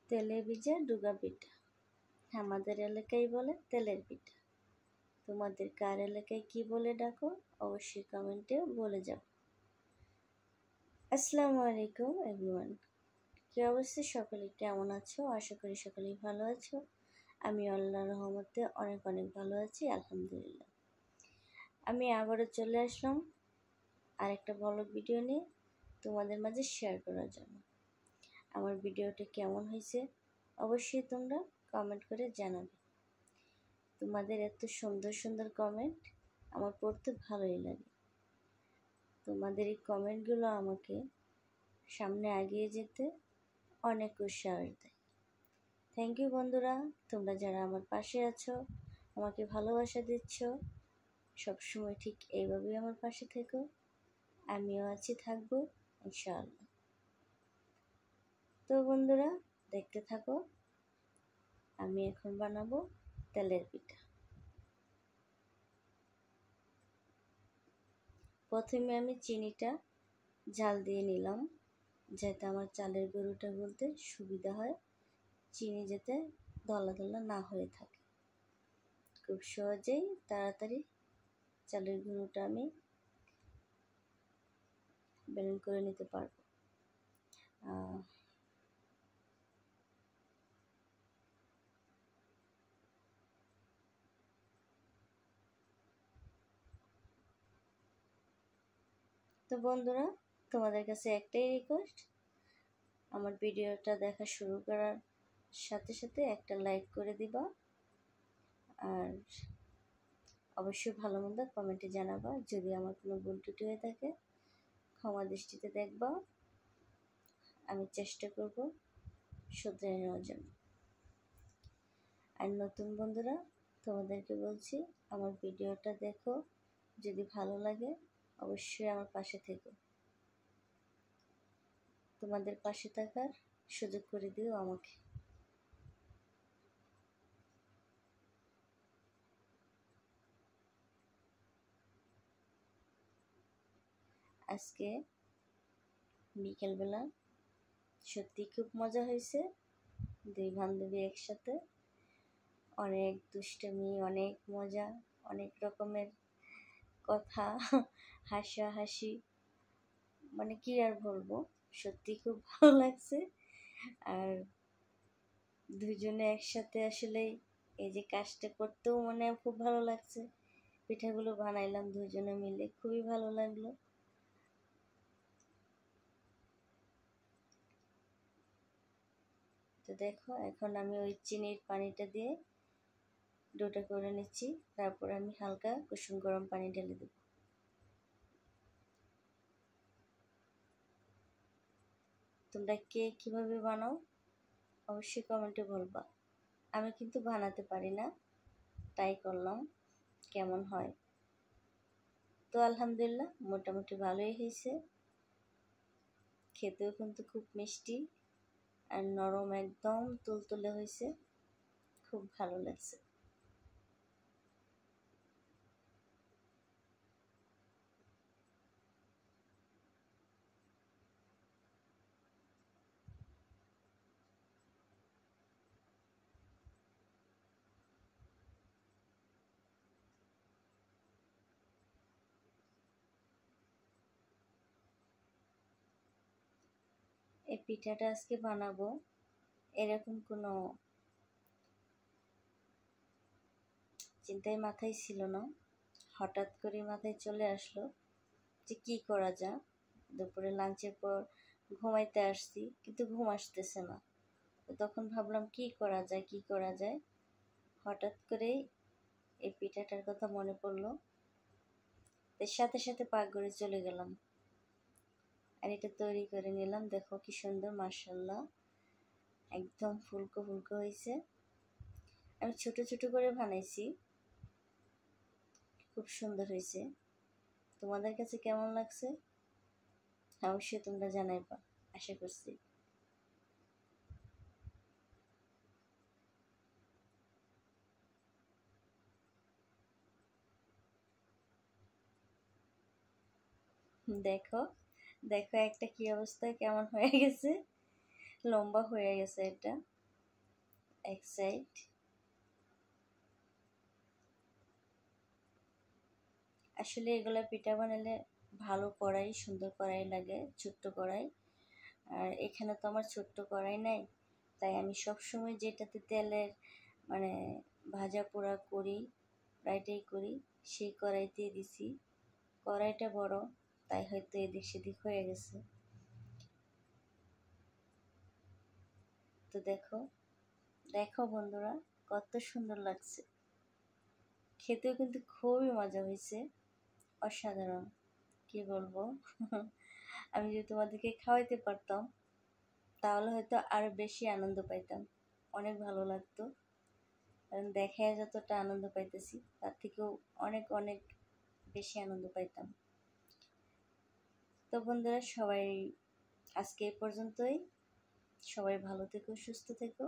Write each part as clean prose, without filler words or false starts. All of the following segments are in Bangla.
তেলে ভিজা ডুগা পিঠা, আমাদের এলাকায় বলে তেলের পিঠা। তোমাদের কার এলাকায় কি বলে ডাকো অবশ্যই কমেন্টে বলে যাও। আসসালামু আলাইকুম এভরিওয়ান, কি অবস্থা, সকলে কেমন আছো? আশা করি সকলেই ভালো আছো। আমি আল্লাহর রহমতে অনেক অনেক ভালো আছি, আলহামদুলিল্লাহ। আমি আবারও চলে আসলাম আরেকটা ব্লগ ভিডিও নিয়ে তোমাদের মাঝে শেয়ার করার জন্য। আমার ভিডিওটা কেমন হয়েছে অবশ্যই তোমরা কমেন্ট করে জানাবে। তোমাদের এত সুন্দর সুন্দর কমেন্ট আমার পড়তে ভালোই লাগে। তোমাদের এই কমেন্টগুলো আমাকে সামনে এগিয়ে যেতে অনেক উৎসাহ দেয়। থ্যাংক ইউ বন্ধুরা, তোমরা যারা আমার পাশে আছো, আমাকে ভালোবাসা দিচ্ছ, সবসময় ঠিক এইভাবেই আমার পাশে থেকো। আমিও আছি, থাকবো ইনশাআল্লাহ। তো বন্ধুরা দেখতে থাকো, আমি এখন বানাবো তেলের পিঠা। প্রথমে আমি চিনিটা জাল দিয়ে নিলাম, যাতে আমার চালের গুঁড়োটা গুলতে সুবিধা হয়, চিনি যাতে দলা দলা না হয়ে থাকে। খুব সহজেই তাড়াতাড়ি চালের গুঁড়োটা আমি ব্লেন্ড করে নিতে পারবো। তো বন্ধুরা, তোমাদের কাছে একটাই রিকোয়েস্ট, আমার ভিডিওটা দেখা শুরু করার সাথে সাথে একটা লাইক করে দিবা, আর অবশ্যই ভালো মন্দ কমেন্টে জানাবা। যদি আমার কোনো ভুল ত্রুটি হয়ে থাকে ক্ষমা দৃষ্টিতে দেখবা, আমি চেষ্টা করব শুধরে নেওয়ার জন্য। আর নতুন বন্ধুরা, তোমাদেরকে বলছি আমার ভিডিওটা দেখো, যদি ভালো লাগে অবশ্যই আমার পাশে থেকো। তোমাদের পাশে থাকার সুযোগ করে দিও আমাকে। আজকে বিকেলবেলা সত্যি খুব মজা হয়েছে, দুই বান্ধবী একসাথে, অনেক দুষ্টুমি, অনেক মজা, অনেক রকমের কথা, হাসাহাসি, মানে কি আর বলবো, সত্যি খুব ভালো লাগছে। আর দুজনে একসাথে আসলে এই যে কাজটা করতেও মনে খুব ভালো লাগছে। পিঠাগুলো বানাইলাম দুজনে মিলে, খুবই ভালো লাগলো। তো দেখো, এখন আমি ওই চিনির পানিটা দিয়ে ডোটা করে নিচ্ছি, তারপর আমি হালকা কুসুম গরম পানি ঢেলে দেব। তোমরা কে কিভাবে বানাও অবশ্যই কমেন্টে বলবা। আমি কিন্তু বানাতে পারি না, ট্রাই করলাম কেমন হয়। তো আলহামদুলিল্লাহ মোটামুটি ভালোই হয়েছে, খেতেও কিন্তু খুব মিষ্টি আর নরম, একদম তুলতুলে হয়েছে, খুব ভালো লাগছে। এই পিঠাটা আজকে বানাবো, এরকম কোনো চিন্তাই মাথায় ছিল না, হঠাৎ করে মাথায় চলে আসলো যে কি করা যায়। দুপুরে লাঞ্চের পর ঘুমাইতে আসছি, কিন্তু ঘুম আসতেছে না। তো তখন ভাবলাম কি করা যায়, কি করা যায়, হঠাৎ করেই এই পিঠাটার কথা মনে পড়লো। এর সাথে সাথে পাকঘরে চলে গেলাম আর এটা তৈরি করে নিলাম। দেখো কি সুন্দর, মাশাআল্লাহ, একদম ফুলকো ফুলকো হয়েছে। আমি ছোট ছোট করে বানাইছি, খুব সুন্দর হয়েছে। তোমাদের কাছে কেমন লাগছে অবশ্যই তোমরা জানাইবা, আশা করছি। দেখো দেখো একটা কি অবস্থা, কেমন হয়ে গেছে, লম্বা হয়ে গেছে এটা। এক সাইড। আসলে এগুলা পিঠা বানালে ভালো কড়াই, সুন্দর কড়াই লাগে, ছোট্ট কড়াই। আর এখানে তো আমার ছোট্ট কড়াই নাই, তাই আমি সবসময় যেটাতে তেলের মানে ভাজা পোড়া করি, ফ্রাইটাই করি, সেই কড়াইতেই দিছি। কড়াইটা বড়, তাই হয়তো এদিক সেদিক হয়ে গেছে। তো দেখো দেখো বন্ধুরা, কত সুন্দর লাগছে, খেতেও কিন্তু খুবই মজা হয়েছে, অসাধারণ। কি বলবো আমি যদি তোমাদেরকে খাওয়াইতে পারতাম তাহলে হয়তো আরো বেশি আনন্দ পাইতাম, অনেক ভালো লাগতো। কারণ দেখায় যতটা আনন্দ পাইতেছি তার থেকেও অনেক অনেক বেশি আনন্দ পাইতাম। তো বন্ধুরা, সবাই আজকে এই পর্যন্তই। সবাই ভালো থেকো, সুস্থ থেকো,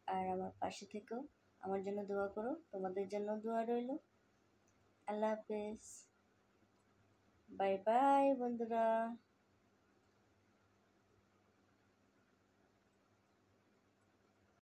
আর আমার পাশে থেকো। আমার জন্য দোয়া করো, তোমাদের জন্য দোয়া রইল। আল্লাহ হাফেজ, বাই বাই বন্ধুরা।